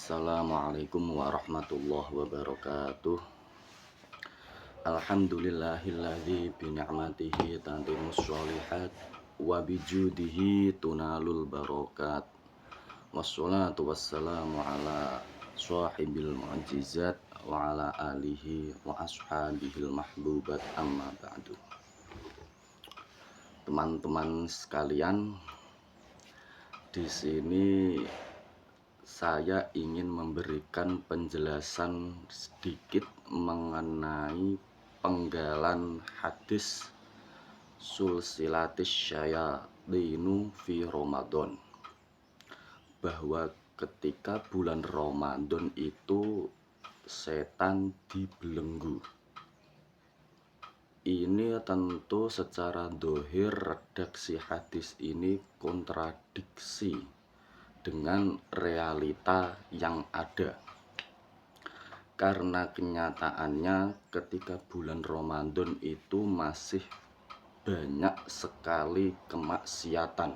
Assalamualaikum warahmatullahi wabarakatuh. Alhamdulillahilladzi bini'matihi tatimmus sholihat wa bijudihi tunalul barokat. Wassalatu wassalamu ala sahibil mu'jizat wa ala alihi wa ashabihil mahbubat amma ba'du. Teman-teman sekalian, di sini saya ingin memberikan penjelasan sedikit mengenai penggalan hadis sulsilatis syayatinu fi Ramadan, bahwa ketika bulan Ramadan itu setan dibelenggu. Ini tentu secara dohir redaksi hadis ini kontradiksi dengan realita yang ada, karena kenyataannya ketika bulan Ramadan itu masih banyak sekali kemaksiatan.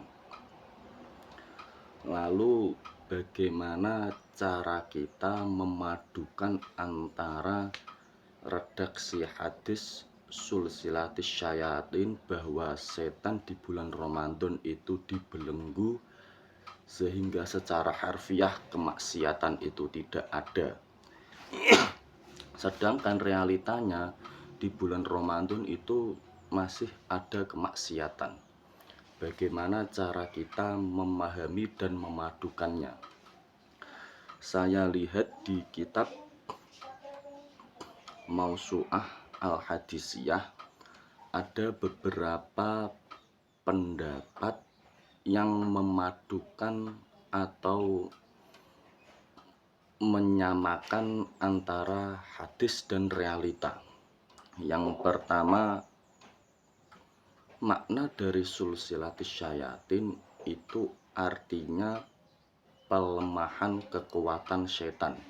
Lalu bagaimana cara kita memadukan antara redaksi hadis sulsilatis syayatin bahwa setan di bulan Ramadan itu dibelenggu, sehingga secara harfiah kemaksiatan itu tidak ada. Sedangkan realitanya di bulan Ramadan itu masih ada kemaksiatan. Bagaimana cara kita memahami dan memadukannya? Saya lihat di kitab Mausu'ah Al-Hadisiyah ada beberapa pendapat yang memadukan atau menyamakan antara hadis dan realita. Yang pertama, makna dari sulsilatis syayatin itu artinya pelemahan kekuatan setan,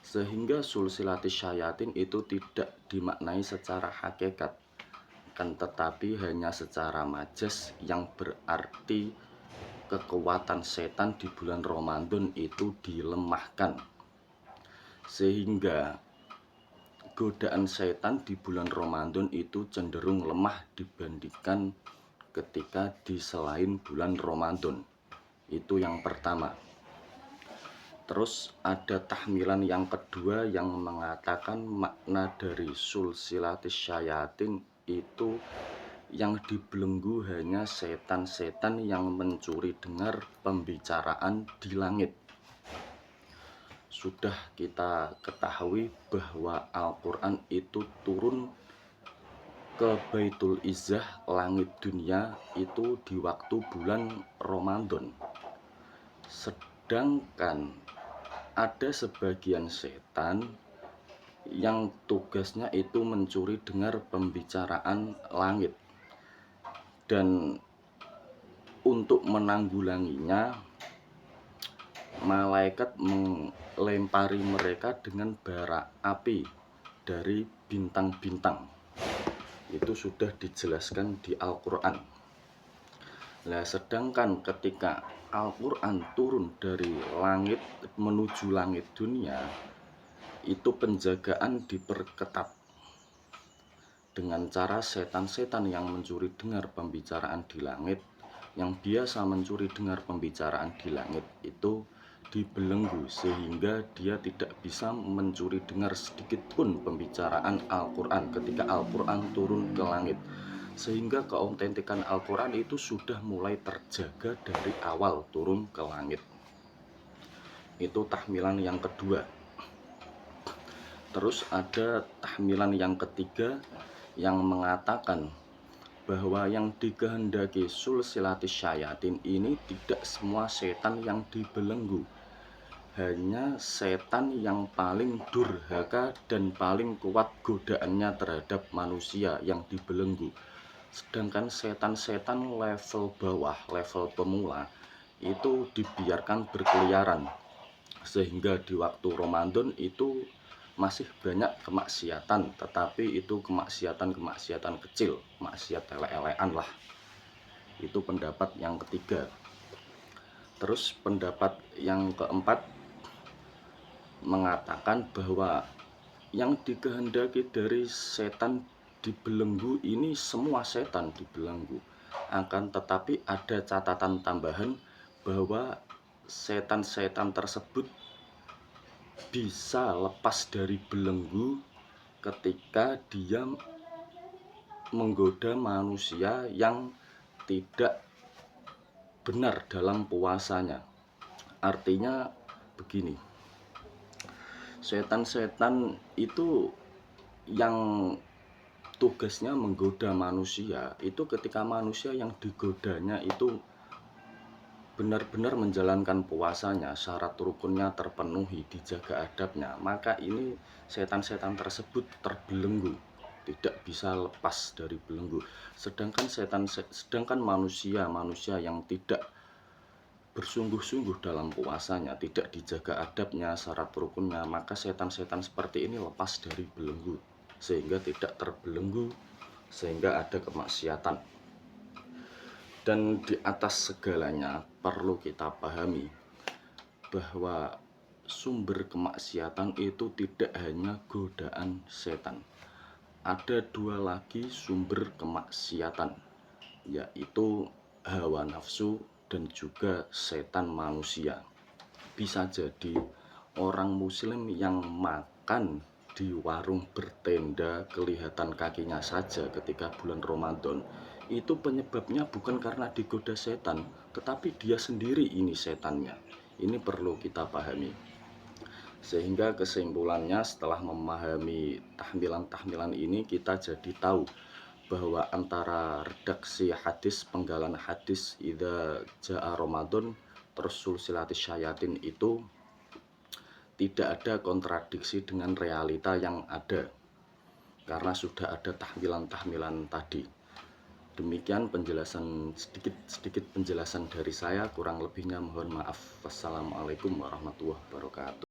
sehingga sulsilatis syayatin itu tidak dimaknai secara hakikat, kan tetapi hanya secara majas, yang berarti kekuatan setan di bulan Ramadan itu dilemahkan, sehingga godaan setan di bulan Ramadan itu cenderung lemah dibandingkan ketika di selain bulan Ramadan. Itu yang pertama. Terus ada tahmilan yang kedua yang mengatakan makna dari sulsilatis syayatin itu yang dibelenggu hanya setan-setan yang mencuri dengar pembicaraan di langit. Sudah kita ketahui bahwa Al-Quran itu turun ke Baitul Izzah, langit dunia, itu di waktu bulan Ramadan. Sedangkan ada sebagian setan yang tugasnya itu mencuri dengar pembicaraan langit, dan untuk menanggulanginya malaikat melempari mereka dengan bara api dari bintang-bintang. Itu sudah dijelaskan di Al-Quran. Nah, sedangkan ketika Al-Quran turun dari langit menuju langit dunia, itu penjagaan diperketat dengan cara setan-setan yang mencuri dengar pembicaraan di langit, yang biasa mencuri dengar pembicaraan di langit itu dibelenggu, sehingga dia tidak bisa mencuri dengar sedikit pun pembicaraan Al-Quran ketika Al-Quran turun ke langit, sehingga keautentikan Al-Quran itu sudah mulai terjaga dari awal turun ke langit. Itu tahmilan yang kedua. Terus ada tahmilan yang ketiga yang mengatakan bahwa yang dikehendaki sulsilatis syayatin ini tidak semua setan yang dibelenggu, hanya setan yang paling durhaka dan paling kuat godaannya terhadap manusia yang dibelenggu. Sedangkan setan-setan level bawah, level pemula, itu dibiarkan berkeliaran, sehingga di waktu Ramadan itu masih banyak kemaksiatan, tetapi itu kemaksiatan kecil, maksiat elek-elekan lah. Itu pendapat yang ketiga. Terus pendapat yang keempat mengatakan bahwa yang dikehendaki dari setan dibelenggu ini semua setan dibelenggu. Akan tetapi ada catatan tambahan bahwa setan-setan tersebut bisa lepas dari belenggu ketika dia menggoda manusia yang tidak benar dalam puasanya. Artinya begini, setan-setan itu yang tugasnya menggoda manusia itu ketika manusia yang digodanya itu benar-benar menjalankan puasanya, syarat rukunnya terpenuhi, dijaga adabnya, maka ini setan-setan tersebut terbelenggu, tidak bisa lepas dari belenggu. Sedangkan manusia yang tidak bersungguh-sungguh dalam puasanya, tidak dijaga adabnya, syarat rukunnya, maka setan-setan seperti ini lepas dari belenggu sehingga tidak terbelenggu, sehingga ada kemaksiatan. Dan di atas segalanya perlu kita pahami bahwa sumber kemaksiatan itu tidak hanya godaan setan. Ada dua lagi sumber kemaksiatan, yaitu hawa nafsu dan juga setan manusia. Bisa jadi orang muslim yang makan di warung bertenda kelihatan kakinya saja ketika bulan Ramadan, itu penyebabnya bukan karena digoda setan, tetapi dia sendiri ini setannya. Ini perlu kita pahami. Sehingga kesimpulannya setelah memahami tahmilan-tahmilan ini, kita jadi tahu bahwa antara redaksi hadis, penggalan hadis idza jaa Ramadan terus sulsilatis syayatin itu tidak ada kontradiksi dengan realita yang ada, karena sudah ada tahmilan-tahmilan tadi. Demikian penjelasan, sedikit penjelasan dari saya, kurang lebihnya mohon maaf. Wassalamualaikum warahmatullahi wabarakatuh.